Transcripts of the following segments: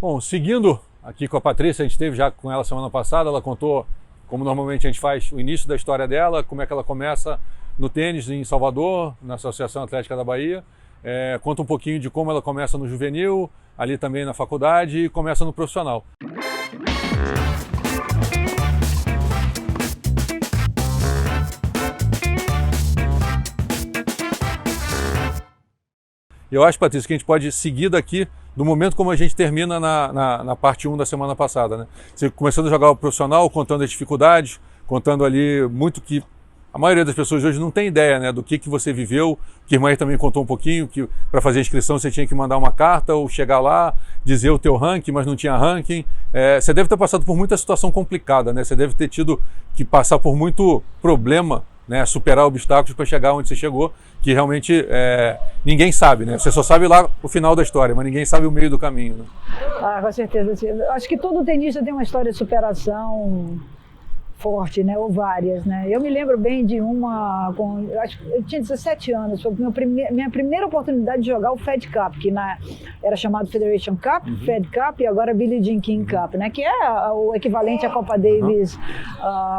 Bom, seguindo aqui com a Patrícia, a gente esteve já com ela semana passada, ela contou como normalmente a gente faz o início da história dela, como é que ela começa no tênis em Salvador, na Associação Atlética da Bahia, conta um pouquinho de como ela começa no juvenil, ali também na faculdade e começa no profissional. Eu acho, Patrícia, que a gente pode seguir daqui do momento como a gente termina na parte 1 da semana passada, né? Você começando a jogar o profissional, contando as dificuldades, contando ali muito que a maioria das pessoas hoje não tem ideia, né, do que você viveu, que a irmã também contou um pouquinho, que para fazer a inscrição você tinha que mandar uma carta ou chegar lá, dizer o teu ranking, mas não tinha ranking. Você deve ter passado por muita situação complicada, né? Você deve ter tido que passar por muito problema, né, superar obstáculos para chegar onde você chegou, que realmente ninguém sabe, né? Você só sabe lá o final da história, mas ninguém sabe o meio do caminho, né? Com certeza. Acho que todo tenista tem uma história de superação forte, né? Ou várias, né? Eu me lembro bem de uma, eu tinha 17 anos, foi minha primeira oportunidade de jogar o Fed Cup, que era chamado Federation Cup, Fed Cup e agora Billie Jean King Cup, né? Que é o equivalente à Copa Davis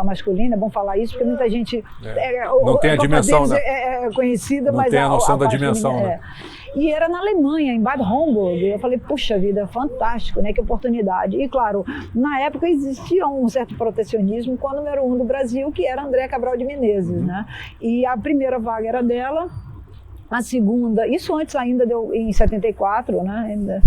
masculina. É bom falar isso, porque muita gente... não tem a dimensão, né? É conhecida, não mas tem a noção da dimensão, né? E era na Alemanha, em Bad Homburg. Eu falei, puxa vida, fantástico, né? Que oportunidade. E claro, na época existia um certo protecionismo com a número 1 do Brasil, que era a Andréa Cabral de Menezes, né? E a primeira vaga era dela. A segunda, isso antes ainda em 74, né?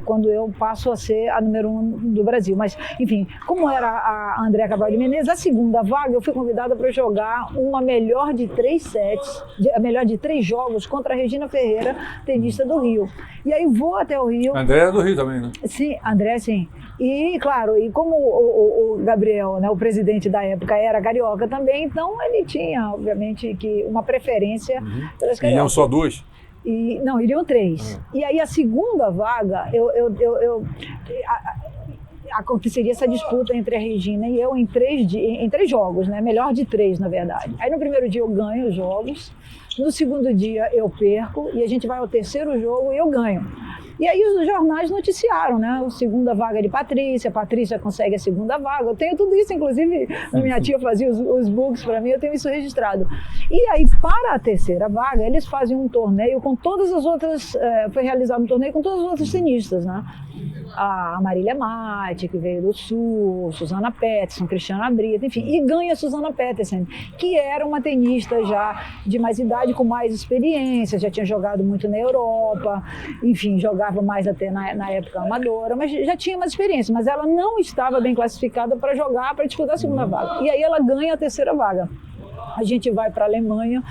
Quando eu passo a ser a número 1 do Brasil. Mas, enfim, como era a Andréa Cabral de Menezes, a segunda vaga eu fui convidada para jogar uma melhor de 3 sets, a melhor de 3 jogos contra a Regina Ferreira, tenista do Rio. E aí vou até o Rio. A Andréa é do Rio também, né? Sim, André, sim. E, claro, e como o Gabriel, né, o presidente da época, era carioca também, então ele tinha, obviamente, uma preferência pelas cariocas. Iriam só 2? Não, iriam 3. E aí a segunda vaga, aconteceria essa disputa entre a Regina e eu em 3 jogos, né? Melhor de 3, na verdade. Aí no primeiro dia eu ganho os jogos, no segundo dia eu perco, e a gente vai ao terceiro jogo e eu ganho. E aí os jornais noticiaram, né? A segunda vaga de Patrícia consegue a segunda vaga. Eu tenho tudo isso, inclusive minha tia fazia os books para mim, eu tenho isso registrado. E aí, para a terceira vaga, eles fazem um torneio com todas as outras, foi realizado um torneio com todas as outras tenistas, né? A Marília Mate, que veio do Sul, Susana Peterson, Cristiana Brito, enfim, e ganha a Susana Peterson, que era uma tenista já de mais idade, com mais experiência, já tinha jogado muito na Europa, enfim, jogava mais até na época amadora, mas já tinha mais experiência, mas ela não estava bem classificada para jogar, para disputar a segunda vaga. E aí ela ganha a terceira vaga. A gente vai para a Alemanha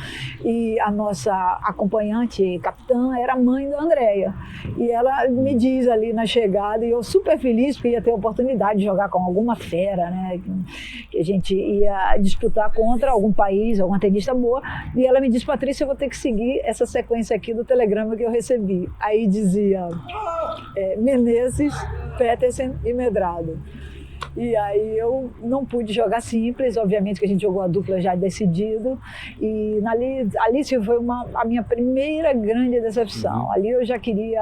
e a nossa acompanhante, capitã, era a mãe da Andréia. E ela me diz ali na chegada, e eu super feliz porque ia ter a oportunidade de jogar com alguma fera, né? Que a gente ia disputar contra algum país, alguma tenista boa. E ela me diz, Patrícia, eu vou ter que seguir essa sequência aqui do telegrama que eu recebi. Aí dizia Menezes, Peterson e Medrado. E aí eu não pude jogar simples, obviamente que a gente jogou a dupla já decidido, e ali foi a minha primeira grande decepção. Ali eu já queria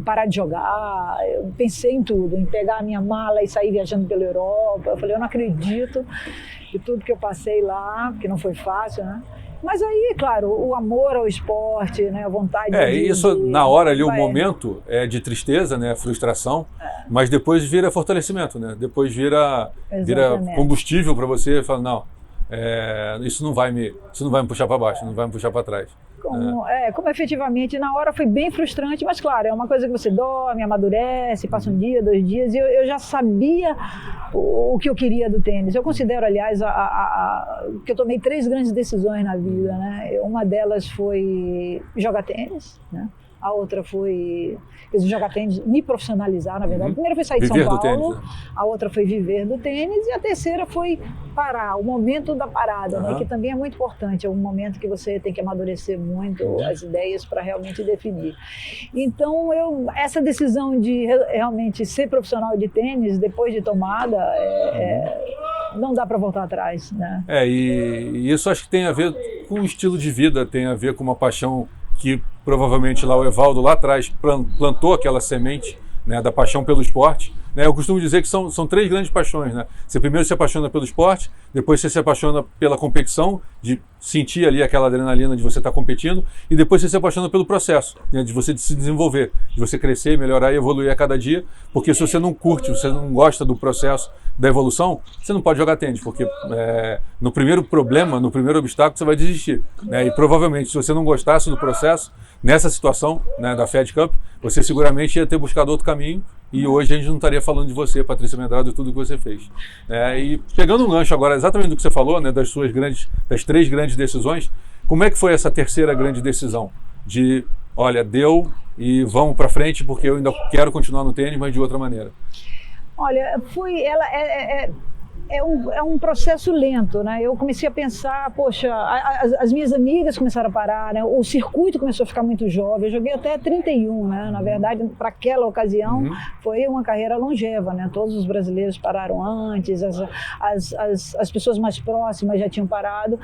parar de jogar, eu pensei em tudo, em pegar a minha mala e sair viajando pela Europa. Eu falei, eu não acredito de tudo que eu passei lá, porque não foi fácil, né? Mas aí, claro, o amor ao esporte, né, a vontade na hora ali, o momento é de tristeza, né, frustração, mas depois vira fortalecimento, né? Depois vira combustível para você, fala, não, isso não vai me puxar para baixo, não vai me puxar para trás. Como efetivamente, na hora foi bem frustrante, mas claro, é uma coisa que você dorme, amadurece, passa um dia, 2 dias, e eu já sabia o que eu queria do tênis. Eu considero, aliás, que eu tomei 3 grandes decisões na vida, né? Uma delas foi jogar tênis, né? A outra foi jogar tênis, me profissionalizar, na verdade. A primeira foi sair de São Paulo, tênis, né? A outra foi viver do tênis, e a terceira foi parar, o momento da parada, né? Que também é muito importante, é um momento que você tem que amadurecer muito as ideias para realmente definir. Então, essa decisão de realmente ser profissional de tênis, depois de tomada, não dá para voltar atrás, né? E isso acho que tem a ver com o estilo de vida, tem a ver com uma paixão que provavelmente lá o Evaldo lá atrás plantou aquela semente né, da paixão pelo esporte. Né? Eu costumo dizer que são três grandes paixões. Né? Você primeiro se apaixona pelo esporte, depois você se apaixona pela competição, de sentir ali aquela adrenalina de você estar competindo, e depois você se apaixona pelo processo, né, de você se desenvolver, de você crescer, melhorar e evoluir a cada dia, porque se você não curte, você não gosta do processo da evolução, você não pode jogar tênis, porque no primeiro problema, no primeiro obstáculo, você vai desistir. Né? E provavelmente, se você não gostasse do processo, nessa situação, né, da Fed Cup, você seguramente ia ter buscado outro caminho, e hoje a gente não estaria falando de você, Patrícia Medrado, e tudo que você fez. E pegando um gancho agora, exatamente do que você falou, né, das três grandes decisões, como é que foi essa terceira grande decisão? De, olha, deu e vamos para frente, porque eu ainda quero continuar no tênis, mas de outra maneira. Olha, é um processo lento, né? Eu comecei a pensar, poxa, as minhas amigas começaram a parar, né? O circuito começou a ficar muito jovem. Eu joguei até 31, né? Na verdade, para aquela ocasião, foi uma carreira longeva, né? Todos os brasileiros pararam antes, as pessoas mais próximas já tinham parado.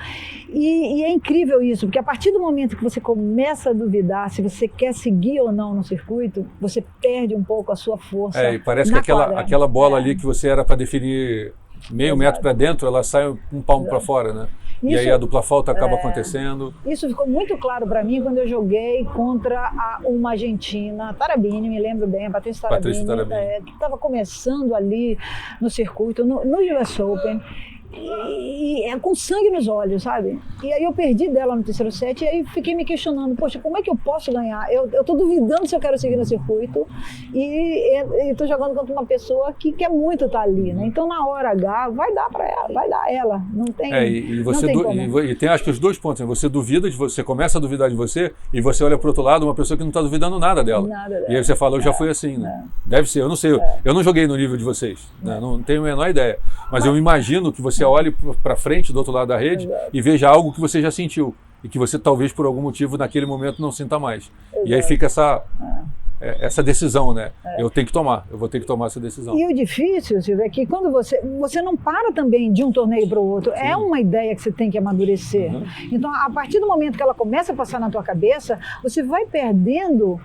E é incrível isso, porque a partir do momento que você começa a duvidar se você quer seguir ou não no circuito, você perde um pouco a sua força. E parece que aquela bola ali que você era para definir meio metro para dentro, ela sai um palmo para fora, né? Isso, e aí a dupla falta acaba acontecendo. Isso ficou muito claro para mim quando eu joguei contra uma argentina, Tarabini, me lembro bem, a Patrícia Tarabini. Que estava começando ali no circuito, no US Open. E com sangue nos olhos, sabe? E aí eu perdi dela no terceiro set e aí fiquei me questionando, poxa, como é que eu posso ganhar? Eu tô duvidando se eu quero seguir no circuito e tô jogando contra uma pessoa que quer muito estar ali, né? Então na hora H vai dar para ela, vai dar ela, não tem. E tem acho que os dois pontos, né? Você duvida você começa a duvidar de você e você olha pro outro lado uma pessoa que não está duvidando nada dela. E aí você fala, eu já fui assim, né? Deve ser, eu não sei, eu não joguei no nível de vocês, né? Não tenho a menor ideia, mas eu imagino que você olhe para frente do outro lado da rede e veja algo que você já sentiu e que você talvez por algum motivo naquele momento não sinta mais. E aí fica essa decisão, né? Eu vou ter que tomar essa decisão. E o difícil, Silvio, é que quando você não para também de um torneio para o outro, Sim. É uma ideia que você tem que amadurecer. Então, a partir do momento que ela começa a passar na tua cabeça, você vai perdendo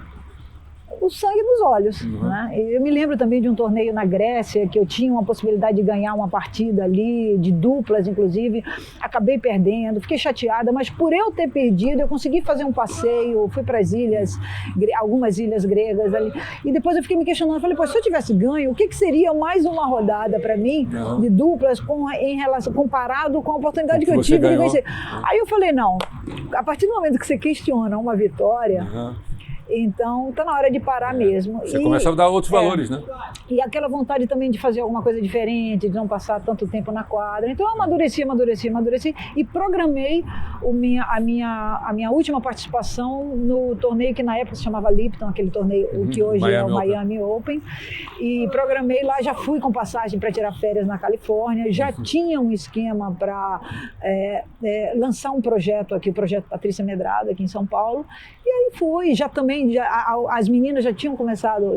o sangue nos olhos. Né? Eu me lembro também de um torneio na Grécia, que eu tinha uma possibilidade de ganhar uma partida ali, de duplas inclusive, acabei perdendo, fiquei chateada, mas por eu ter perdido, eu consegui fazer um passeio, fui para as ilhas, algumas ilhas gregas ali, e depois eu fiquei me questionando, falei, pô, se eu tivesse ganho, o que seria mais uma rodada para mim, de duplas, comparado com a oportunidade que eu tive de vencer. Aí eu falei, não, a partir do momento que você questiona uma vitória, então está na hora de parar mesmo. Você começa a dar outros valores, né? E aquela vontade também de fazer alguma coisa diferente, de não passar tanto tempo na quadra. Então eu amadureci e programei a minha última participação no torneio que na época se chamava Lipton, aquele torneio que hoje é o Miami Open. E programei lá, já fui com passagem para tirar férias na Califórnia, já tinha um esquema para lançar um projeto aqui, o projeto Patrícia Medrado aqui em São Paulo. E aí fui, as meninas já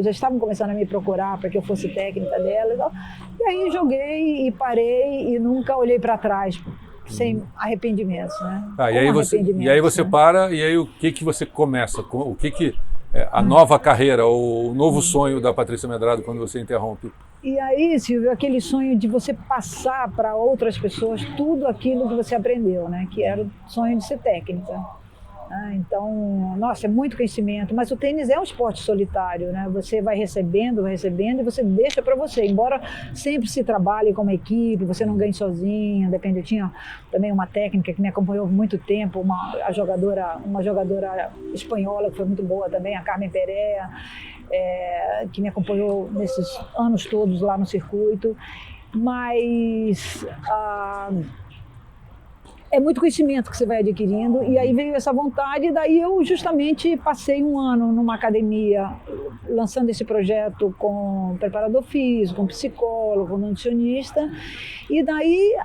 estavam começando a me procurar para que eu fosse técnica dela e aí joguei e parei e nunca olhei para trás sem arrependimentos, né? E aí você para e aí o que você começa? O que a nova carreira ou o novo sonho da Patrícia Medrado quando você interrompe? E aí, Silvio, aquele sonho de você passar para outras pessoas tudo aquilo que você aprendeu, né? Que era o sonho de ser técnica. Então, nossa, é muito conhecimento, mas o tênis é um esporte solitário, né? Você vai recebendo e você deixa para você, embora sempre se trabalhe como equipe, você não ganhe sozinho, depende. Eu tinha também uma técnica que me acompanhou por muito tempo, uma jogadora espanhola que foi muito boa também, a Carmen Perea, que me acompanhou nesses anos todos lá no circuito, mas é muito conhecimento que você vai adquirindo e aí veio essa vontade, e daí eu justamente passei um ano numa academia lançando esse projeto com preparador físico, com psicólogo, com nutricionista, e daí,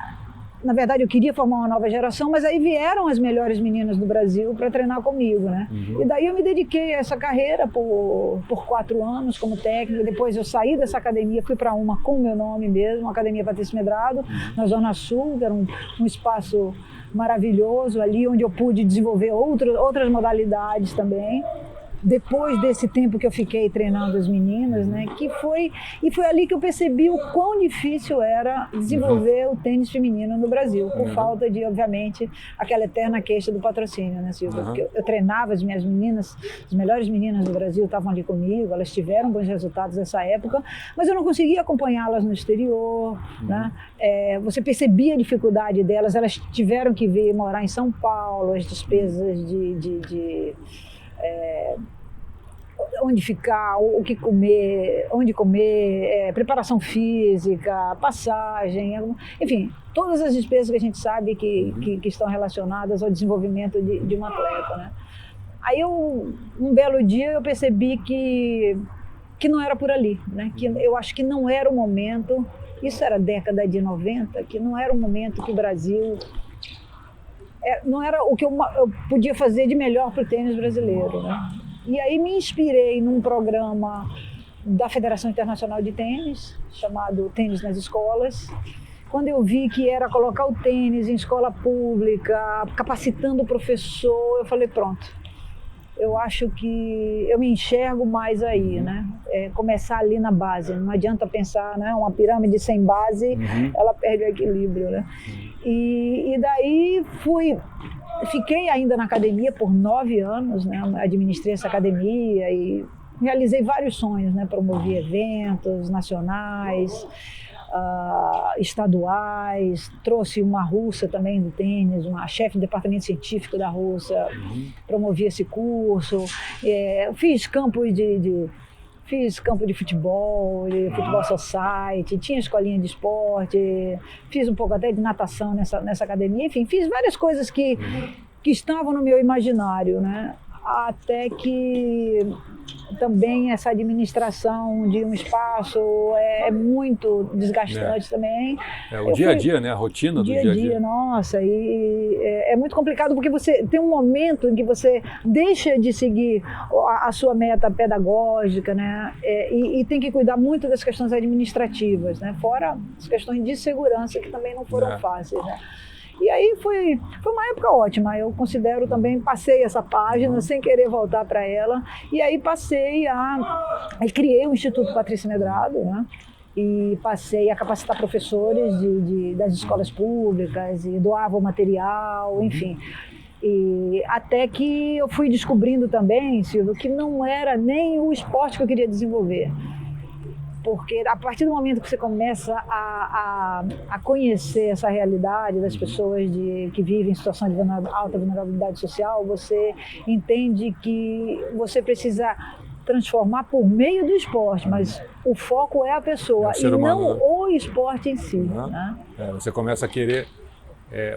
na verdade, eu queria formar uma nova geração, mas aí vieram as melhores meninas do Brasil para treinar comigo, né? E daí eu me dediquei a essa carreira por 4 anos como técnica. Depois eu saí dessa academia, fui para uma com o meu nome mesmo, a Academia Patrícia Medrado, na Zona Sul, que era um espaço maravilhoso ali, onde eu pude desenvolver outras modalidades também. depois desse tempo que eu fiquei treinando as meninas, né, foi ali que eu percebi o quão difícil era desenvolver o tênis feminino no Brasil, por falta de, obviamente, aquela eterna queixa do patrocínio, né, Silvia? Porque eu treinava as minhas meninas, as melhores meninas do Brasil estavam ali comigo, elas tiveram bons resultados nessa época, mas eu não conseguia acompanhá-las no exterior, né? Você percebia a dificuldade delas, elas tiveram que vir morar em São Paulo, as despesas onde ficar, o que comer, onde comer, preparação física, passagem, enfim, todas as despesas que a gente sabe que estão relacionadas ao desenvolvimento de um atleta, né? Aí um belo dia eu percebi que não era por ali, né? Que eu acho que não era o momento, isso era década de 90, que não era o momento que o Brasil... não era o que eu podia fazer de melhor para o tênis brasileiro, né? E aí me inspirei num programa da Federação Internacional de Tênis, chamado Tênis nas Escolas. Quando eu vi que era colocar o tênis em escola pública, capacitando o professor, eu falei, pronto, eu acho que eu me enxergo mais aí, né? Começar ali na base, não adianta pensar, né? Uma pirâmide sem base, ela perde o equilíbrio, né? E daí fiquei ainda na academia por 9 anos, né? Administrei essa academia e realizei vários sonhos, né? Promovi eventos nacionais, estaduais, trouxe uma russa também do tênis, uma chefe do departamento científico da Rússia, promovi esse curso, fiz campo de futebol society, tinha escolinha de esporte, fiz um pouco até de natação nessa academia, enfim, fiz várias coisas que estavam no meu imaginário, né? Até que também essa administração de um espaço é muito desgastante também. O dia a dia, né? A rotina do dia a dia. Nossa, e é muito complicado porque você tem um momento em que você deixa de seguir a sua meta pedagógica, né? E tem que cuidar muito das questões administrativas, né? Fora as questões de segurança que também não foram fáceis, né? E aí foi uma época ótima, eu considero também, passei essa página sem querer voltar para ela, e aí criei o Instituto Patrícia Medrado, né? E passei a capacitar professores das escolas públicas, e doava o material, enfim. E até que eu fui descobrindo também, Silvio, que não era nem o esporte que eu queria desenvolver. Porque a partir do momento que você começa a conhecer essa realidade das pessoas que vivem em situação de alta vulnerabilidade social, você entende que você precisa transformar por meio do esporte, mas o foco é a pessoa e não o esporte em si. Né? Você começa a querer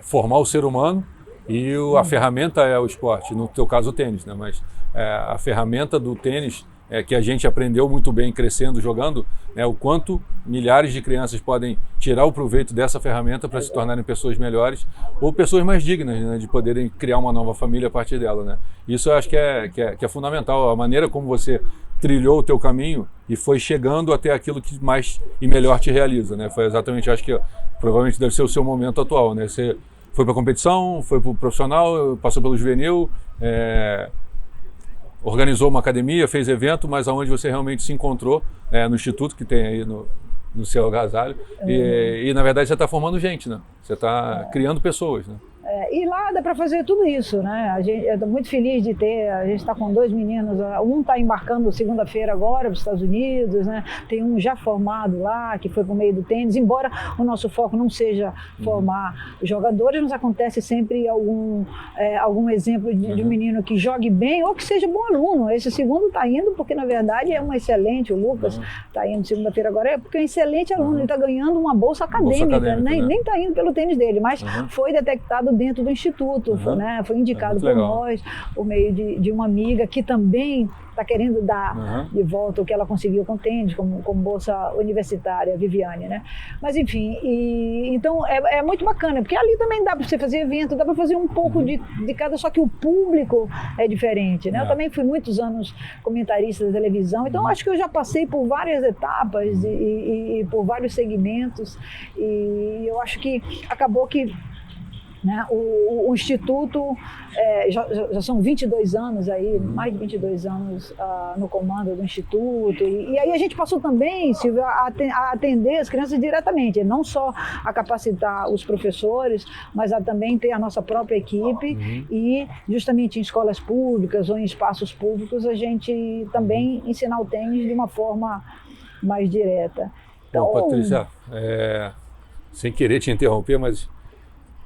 formar o ser humano e a ferramenta é o esporte, no teu caso o tênis, né? Mas a ferramenta do tênis que a gente aprendeu muito bem crescendo, jogando, o quanto milhares de crianças podem tirar o proveito dessa ferramenta para se tornarem pessoas melhores ou pessoas mais dignas, né, de poderem criar uma nova família a partir dela, né? Isso eu acho que é fundamental, a maneira como você trilhou o teu caminho e foi chegando até aquilo que mais e melhor te realiza, né? Foi exatamente, acho que provavelmente deve ser o seu momento atual, né? Você foi para a competição, foi para o profissional, passou pelo juvenil, organizou uma academia, fez evento, mas aonde você realmente se encontrou, no instituto que tem aí no seu agasalho, e na verdade você está formando gente, né? Você está criando pessoas, né? E lá dá para fazer tudo isso, né? Eu estou muito feliz de a gente está com 2 meninos, um está embarcando segunda-feira agora para os Estados Unidos, né? Tem um já formado lá, que foi por meio do tênis, embora o nosso foco não seja formar jogadores, nos acontece sempre algum exemplo de um menino que jogue bem ou que seja bom aluno. Esse segundo está indo porque, na verdade, é um excelente, o Lucas está indo segunda-feira agora, porque é um excelente aluno, ele está ganhando uma bolsa acadêmica, nem está indo pelo tênis dele, mas foi detectado dentro do instituto, né? Foi indicado por nós, por meio de uma amiga que também está querendo dar de volta o que ela conseguiu com o tênis, com bolsa universitária, Viviane, né? Mas enfim, então é muito bacana, porque ali também dá para você fazer evento, dá para fazer um pouco de cada, só que o público é diferente, né? Eu também fui muitos anos comentarista da televisão, então acho que eu já passei por várias etapas e por vários segmentos, e eu acho que acabou que né? O Instituto já são 22 anos aí, mais de 22 anos no comando do Instituto, e aí a gente passou também, Silvio, a atender as crianças diretamente, não só a capacitar os professores, mas a também ter a nossa própria equipe e justamente em escolas públicas ou em espaços públicos a gente também ensinar o tênis de uma forma mais direta. Então, bom, Patrícia, sem querer te interromper, mas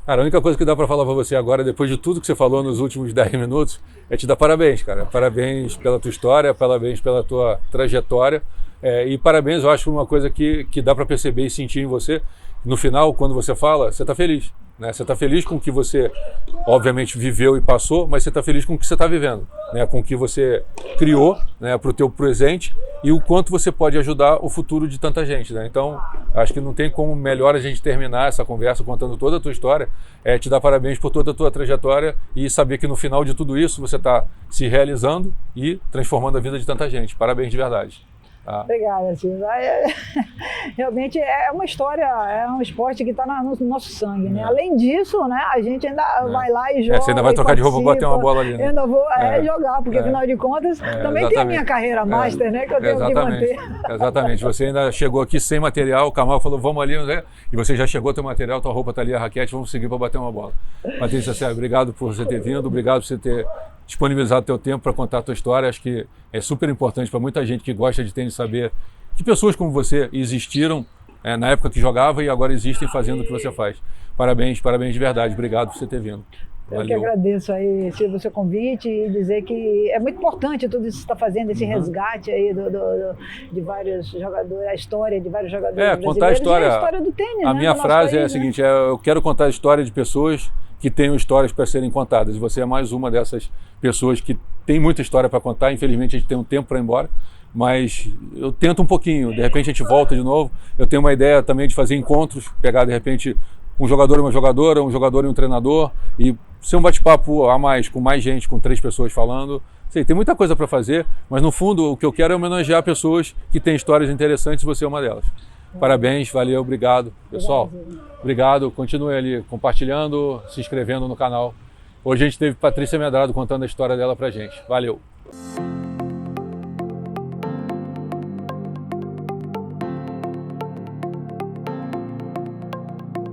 cara, a única coisa que dá para falar para você agora, depois de tudo que você falou nos últimos 10 minutos, é te dar parabéns, cara. Parabéns pela tua história, parabéns pela tua trajetória. E parabéns, eu acho, por uma coisa que dá para perceber e sentir em você. No final, quando você fala, você está feliz. Né? Você está feliz com o que você, obviamente, viveu e passou, mas você está feliz com o que você está vivendo, né? Com o que você criou, né? Para o teu presente e o quanto você pode ajudar o futuro de tanta gente. Né? Então, acho que não tem como melhor a gente terminar essa conversa contando toda a tua história, te dar parabéns por toda a tua trajetória e saber que no final de tudo isso você está se realizando e transformando a vida de tanta gente. Parabéns de verdade. Obrigada, Silvio. Realmente é uma história, é um esporte que está no nosso sangue, né? Além disso, né, a gente ainda vai lá e joga. Você ainda vai trocar de roupa para bater uma bola ali, né? Eu ainda vou jogar, porque afinal de contas também tem a minha carreira master, né, que eu tenho que manter. Exatamente. Você ainda chegou aqui sem material, o Camargo falou, vamos ali, né? E você já chegou, teu material, tua roupa está ali, a raquete, vamos seguir para bater uma bola. Patrícia, sério, obrigado por você ter vindo, obrigado por você ter disponibilizado teu tempo para contar a tua história. Acho que é super importante para muita gente que gosta de tênis saber que pessoas como você existiram na época que jogava e agora existem fazendo o que você faz. Parabéns, parabéns de verdade. Obrigado por você ter vindo. Eu que agradeço aí, Silvio, o seu convite e dizer que é muito importante tudo isso que você está fazendo, esse resgate aí de vários jogadores, a história de vários jogadores brasileiros. Contar a história do tênis, a minha frase país, é a seguinte, eu quero contar a história de pessoas que tenham histórias para serem contadas. E você é mais uma dessas pessoas que tem muita história para contar. Infelizmente a gente tem um tempo para ir embora, mas eu tento um pouquinho. De repente a gente volta de novo. Eu tenho uma ideia também de fazer encontros, pegar de repente um jogador e uma jogadora, um jogador e um treinador e ser um bate-papo a mais, com mais gente, com 3 pessoas falando. Sei, tem muita coisa para fazer, mas no fundo o que eu quero é homenagear pessoas que têm histórias interessantes e você é uma delas. Parabéns, valeu, obrigado. Pessoal, obrigado. Continue ali compartilhando, se inscrevendo no canal. Hoje a gente teve Patrícia Medrado contando a história dela pra gente. Valeu.